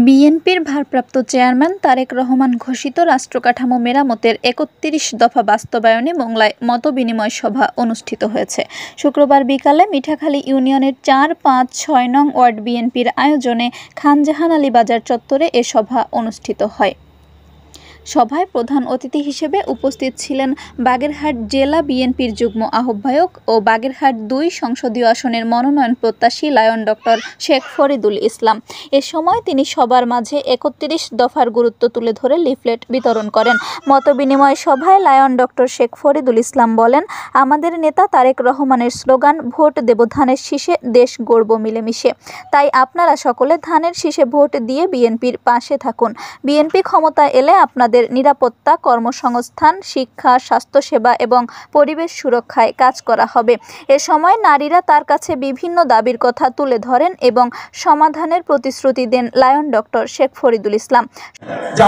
বিএনপির ভারপ্রাপ্ত চেয়ারম্যান তারেক রহমান ঘোষিত রাষ্ট্রকাঠামো মেরামতের ৩১ দফা বাস্তবায়নে মোংলায় মতবিনিময় সভা অনুষ্ঠিত হয়েছে। শুক্রবার বিকালে মিঠাখালী ইউনিয়নের ৪, ৫, ৬ নং ওয়ার্ড বিএনপির আয়োজনে খানজাহান আলী বাজার চত্বরে এ সভা অনুষ্ঠিত হয়। সভায় প্রধান অতিথি হিসেবে উপস্থিত ছিলেন বাগেরহাট জেলা বিএনপির যুগ্ম আহ্বায়ক ও বাগেরহাট ২ সংসদীয় আসনের মনোনয়ন প্রত্যাশী লায়ন ডক্টর শেখ ফরিদুল ইসলাম। এ সময় তিনি সবার মাঝে ৩১ দফার গুরুত্ব তুলে ধরে লিফলেট বিতরণ করেন। মতবিনিময় সভায় লায়ন ডক্টর শেখ ফরিদুল ইসলাম বলেন, আমাদের নেতা তারেক রহমানের স্লোগান ভোট দেব ধানের শীষে, দেশ গড়ব মিলেমিশে। তাই আপনারা সকলে ধানের শীষে ভোট দিয়ে বিএনপির পাশে থাকুন। বিএনপি ক্ষমতা এলে আপনাদের নিরাপত্তা, কর্মসংস্থান, শিক্ষা, স্বাস্থ্যসেবা এবং পরিবেশ সুরক্ষায় কাজ করা হবে। এ সময় নারীরা তার কাছে বিভিন্ন দাবির কথা তুলে ধরেন এবং সমাধানের প্রতিশ্রুতি দেন লায়ন ডক্টর শেখ ফরিদুল ইসলাম।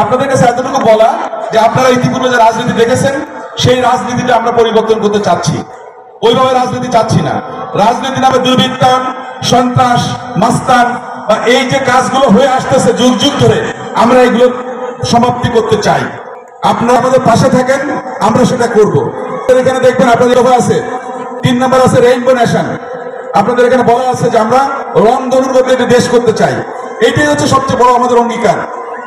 আপনাদের কাছে এতটুকু বলা যে আপনারা ইতিপূর্বে যে রাজনীতি দেখেছেন সেই রাজনীতিটা আমরা পরিবর্তন করতে চাচ্ছি, ওইভাবে রাজনীতি চাচ্ছি না। রাজনীতি নামে দুর্বৃত্তায়ন, সন্ত্রাস, মাস্তান বা এই যে কাজগুলো হয়ে আসতেছে যুগ যুগ ধরে, আমরা এগুলো সমাপ্তি করতে চাই। আপনারা আমাদের পাশে থাকেন, আমরা সেটা করব। এখানে দেখবেন আপনাদের আছে ৩ নম্বর আছে রেইনবো নেশন। আপনাদের এখানে বলা আছে যে আমরা রংধনুর মধ্যে একটি দেশ করতে চাই। এইটাই হচ্ছে সবচেয়ে বড় আমাদের অঙ্গীকার।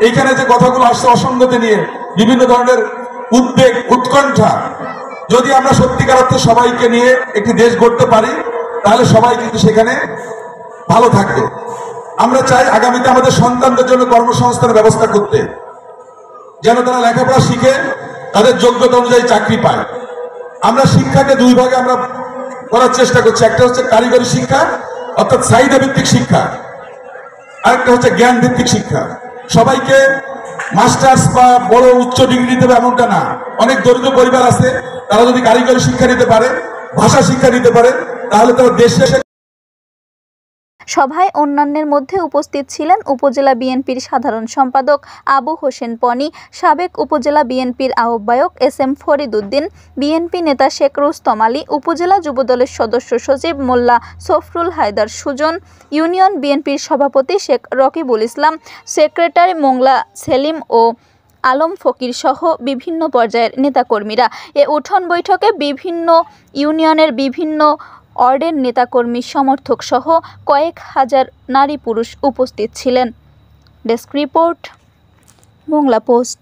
এইখানে যে কথাগুলো আসছে অসঙ্গতি নিয়ে, বিভিন্ন ধরনের উদ্বেগ, উৎকণ্ঠা, যদি আমরা সত্যিকার অর্থে সবাইকে নিয়ে একটি দেশ গড়তে পারি তাহলে সবাই কিন্তু সেখানে ভালো থাকবে। আমরা চাই আগামীতে আমাদের সন্তানদের জন্য কর্মসংস্থানের ব্যবস্থা করতে, যেন তারা লেখাপড়া শিখে তাদের যোগ্যতা অনুযায়ী চাকরি পায়। আমরা শিক্ষাকে 2 ভাগে আমরা করার চেষ্টা করছি। একটা হচ্ছে কারিগরি শিক্ষা অর্থাৎ চাহিদা ভিত্তিক শিক্ষা, আরেকটা হচ্ছে জ্ঞান ভিত্তিক শিক্ষা। সবাইকে মাস্টার্স বা বড় উচ্চ ডিগ্রি নিতে হবে এমনটা না। অনেক দরিদ্র পরিবার আছে, তারা যদি কারিগরি শিক্ষা নিতে পারে, ভাষা শিক্ষা নিতে পারে, তাহলে তারা দেশে। সভায় অন্যান্যের মধ্যে উপস্থিত ছিলেন উপজেলা বিএনপির সাধারণ সম্পাদক আবু হোসেন পনি, সাবেক উপজেলা বিএনপির আহ্বায়ক SM ফরিদ উদ্দিন, বিএনপি নেতা শেখ রুস্তম আলী, উপজেলা যুবদলের সদস্য সচিব মোল্লা সফরুল হায়দার সুজন, ইউনিয়ন বিএনপির সভাপতি শেখ রকিবুল ইসলাম, সেক্রেটারি মোংলা সেলিম ও আলম ফকির সহ বিভিন্ন পর্যায়ের নেতাকর্মীরা। এ উঠোন বৈঠকে বিভিন্ন ইউনিয়নের বিভিন্ন ওয়ার্ডের নেতাকর্মী, সমর্থক সহ কয়েক হাজার নারী পুরুষ উপস্থিত ছিলেন। Desk report, Mongla post.